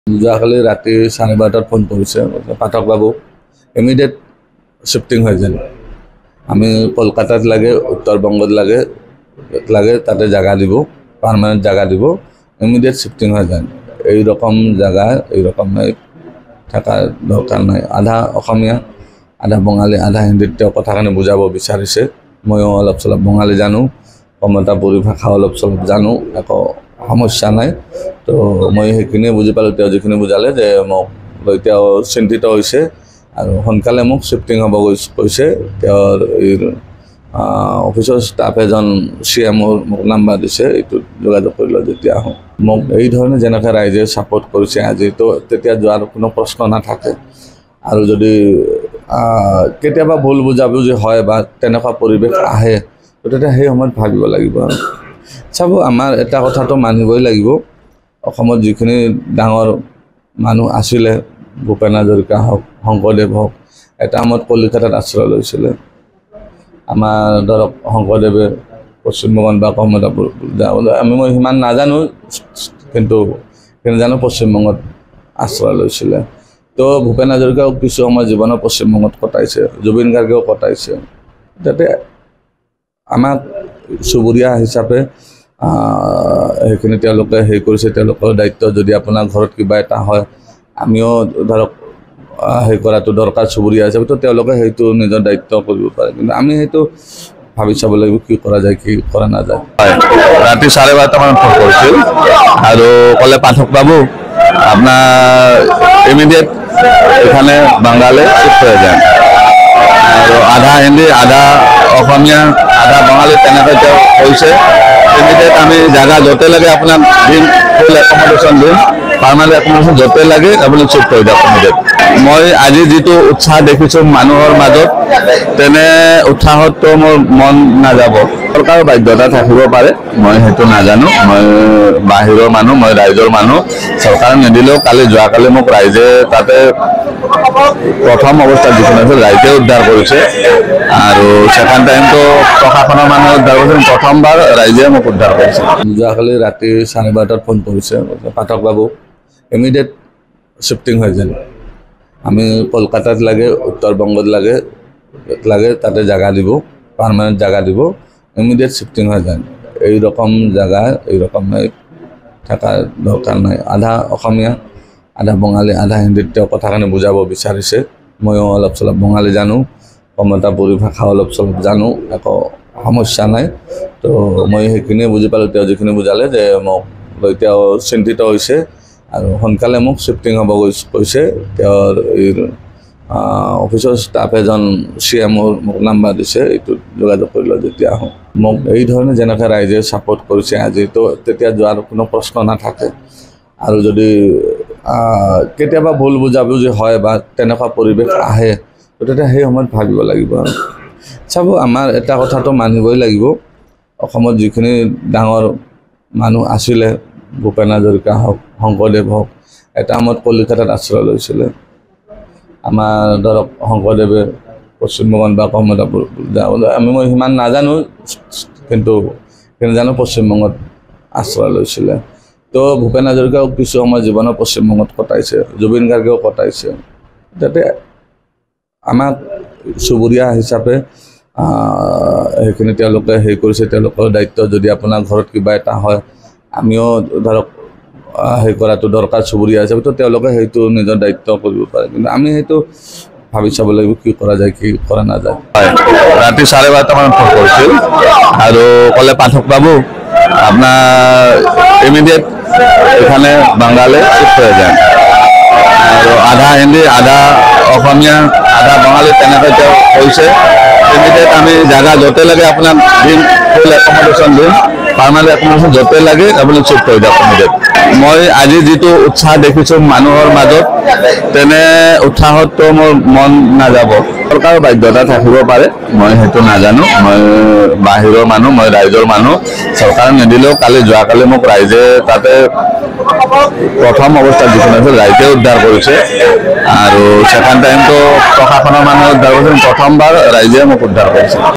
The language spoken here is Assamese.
যোৱাকালি ৰাতি 12:30 ফোন কৰিছে পাঠক বাবু ইমিডিয়েট শিফটিং হৈ যায় আমি কলকাতাত লাগে উত্তৰবংগত লাগে তাতে জায়গা দিব পার্মানেন্ট জায়গা দিব ইমিডিয়েট শিফটিং হৈ যায় এই রকম জায়গা এই রকম থাকা দরকার নাই আধা অসমীয়া আধা বঙালী আধা হিন্দীত কথাখানি বুজাব বিচাৰিছে ময়ো অলপ চলপ বঙালী জানো কমতাপুৰী ভাষা অলপ চলপ জানো একো সমস্যা নাই তো মই সেইখিনিয়ে বুজি পালোঁ তেওঁ যিখিনি বুজালে যে মোক তেওঁ চিন্তিত হৈছে আৰু সোনকালে মোক শিফটিং হ'ব কৈছে তেওঁৰ অফিচৰ ষ্টাফ এজন CMৰ মোক নাম্বাৰ দিছে এইটো যোগাযোগ কৰিলোঁ যেতিয়া আহোঁ মোক এই ধৰণে যেনেকৈ ৰাইজে ছাপোৰ্ট কৰিছে আজি তো তেতিয়া যোৱাৰ কোনো প্ৰশ্ন নাথাকে আৰু যদি কেতিয়াবা ভুল বুজাবুজি হয় বা তেনেকুৱা পৰিৱেশ আহে তো তেতিয়া সেই সময়ত ভাবিব লাগিব চাব আমাৰ এটা কথাটো মানিবই লাগিব অসমত যিখিনি ডাঙৰ মানুহ আছিলে ভূপেন হাজৰিকা হওক শংকৰদেৱ হওক এটা সময়ত কলিকতাত আশ্ৰয় লৈছিলে আমাৰ ধৰক শংকৰদেৱে পশ্চিমবংগত বা কমতাপুৰ আমি মই সিমান নাজানো কিন্তু জানো পশ্চিমবংগত আশ্ৰয় লৈছিলে তো ভূপেন হাজৰিকাও কিছু সময় জীৱনৰ পশ্চিমবংগত কটাইছে জুবিন গাৰ্গেও কটাইছে যাতে আমাক চুবুৰীয়া হিচাপে সেইখিনি তেওঁলোকে হেৰি কৰিছে তেওঁলোকৰ দায়িত্ব যদি আপোনাৰ ঘৰত কিবা এটা হয় আমিও ধৰক সেই কৰাটো দৰকাৰ চুবুৰীয়া হিচাপে তো তেওঁলোকে সেইটো নিজৰ দায়িত্ব কৰিব পাৰে কিন্তু আমি সেইটো ভাবি চাব লাগিব কি কৰা যায় কি কৰা নাযায় ৰাতি 12:30 মানত ফোন কৰিছিল আৰু ক'লে পাঠক বাবু আপোনাৰ ইমিডিয়েট এখানে বাঙালি শিফট হৈ যায় আৰু আধা হিন্দী আধা অসমীয়া আধা বঙালী তেনেকৈ তেওঁ কৈছে ইমিডিয়েট আমি জায়গা য'তে লাগে আপোনাক দিম ফুল একমডেশ্যন দিম পাৰ্মানেন্ট একমডেশ্যন য'তে লাগে আপুনি শিফট হৈ যাওক ইমিডিয়েট মই আজি যিটো উৎসাহ দেখিছোঁ মানুহৰ মাজত তেনে উৎসাহততো মোৰ মন নাযাব চৰকাৰৰ বাধ্যতা থাকিব পাৰে মই সেইটো নাজানো মই বাহিৰৰ মানুহ মই ৰাইজৰ মানুহ চৰকাৰে নিদিলেও যোৱাকালি মোক ৰাইজে তাতে প্ৰথম অৱস্থাত যিখন আছিল ৰাইজে উদ্ধাৰ কৰিছে আৰু ছেকেণ্ড টাইমটো প্ৰশাসনৰ মানুহে উদ্ধাৰ কৰিছে প্ৰথমবাৰ ৰাইজে মোক উদ্ধাৰ কৰিছে যোৱাকালি ৰাতি 12:30 ফোন কৰিছে পাঠক বাবু ইমিডিয়েট শিফটিং হৈ যায় আমি কলকাতাত লাগে উত্তৰবংগত লাগে তাতে জায়গা দিব পার্মানেন্ট জায়গা দিব ইমিডিয়েট শিফটিং হৈ যায় এই রকম জায়গা এই রকম থাকা দরকার নাই আধা অসমীয়া আধা বঙালী আধা হিন্দীত কথাখানি বুজাব বিচাৰিছে ময়ো অলপ চলপ বঙালী জানো কমতাপুৰী ভাষা অলপ চলপ জানো একো সমস্যা নাই তো মই সেইখিনিয়ে বুজি পালোঁ তেওঁ যিখিনি বুজালে যে মোক তেওঁ চিন্তিত হৈছে আৰু সোনকালে মোক শিফটিং হ'ব কৈছে তেওঁৰ অফিচৰ ষ্টাফ এজন CMৰ মোক নাম্বাৰ দিছে এইটো যোগাযোগ কৰিলোঁ যেতিয়া আহোঁ মোক এই ধৰণে যেনেকৈ ৰাইজে ছাপোৰ্ট কৰিছে আজি তো তেতিয়া যোৱাৰ কোনো প্ৰশ্ন নাথাকে আৰু যদি কেতিয়াবা ভুল বুজাবুজি হয় বা তেনেকুৱা পৰিৱেশ আহে তো তেতিয়া সেই সময়ত ভাবিব লাগিব চাব আমাৰ এটা কথাটো মানিবই লাগিব অসমত যিখিনি ডাঙৰ মানুহ আছিলে ভূপেন হাজৰিকা হওক শংকৰদেৱ হওক এটা সময়ত কলিকতাত আশ্ৰয় লৈছিলে আমাৰ ধৰক শংকৰদেৱে পশ্চিমবংগত বা কমতাপুৰ আমি মই সিমান নাজানো কিন্তু জানো পশ্চিমবংগত আশ্ৰয় লৈছিলে তো ভূপেন হাজৰিকাও কিছু সময় জীৱনৰ পশ্চিমবংগত কটাইছে জুবিন গাৰ্গেও কটাইছে যাতে আমাক চুবুৰীয়া হিচাপে সেইখিনি তেওঁলোকে হেৰি কৰিছে তেওঁলোকৰ দায়িত্ব যদি আপোনাৰ ঘৰত কিবা এটা হয় আমিও ধৰক সেই কৰাটো দৰকাৰ চুবুৰীয়া হিচাপে তো তেওঁলোকে সেইটো নিজৰ দায়িত্ব কৰিব পাৰে কিন্তু আমি সেইটো ভাবি চাব লাগিব কি কৰা যায় কি কৰা নাযায় ৰাতি 12:30 মানত ফোন কৰিছিল আৰু ক'লে পাঠক বাবু আপোনাৰ ইমিডিয়েট এখানে বাঙালি শিফট হৈ যায় আৰু আধা হিন্দী আধা অসমীয়া আধা বঙালী তেনেকৈ তেওঁ কৈছে ইমিডিয়েট আমি জায়গা য'তে লাগে আপোনাক দিম ফুল একমডেশ্যন দিম পার্মানেন্ট একমডেশ্যন য'তে লাগে আপুনি শিফট হৈ যাওক ইমিডিয়েট মই আজি যিটো উৎসাহ দেখিছোঁ মানুহৰ মাজত তেনে উৎসাহততো মোৰ মন নাযাব চৰকাৰৰ বাধ্যতা থাকিব পাৰে মই সেইটো নাজানো মই বাহিৰৰ মানুহ মই ৰাইজৰ মানুহ চৰকাৰে নিদিলেও যোৱাকালি মোক ৰাইজে তাতে প্ৰথম অৱস্থাত যিখন আছিল ৰাইজে উদ্ধাৰ কৰিছে আৰু ছেকেণ্ড টাইমটো প্ৰশাসনৰ মানুহে উদ্ধাৰ কৰিছে প্ৰথমবাৰ ৰাইজে মোক উদ্ধাৰ কৰিছে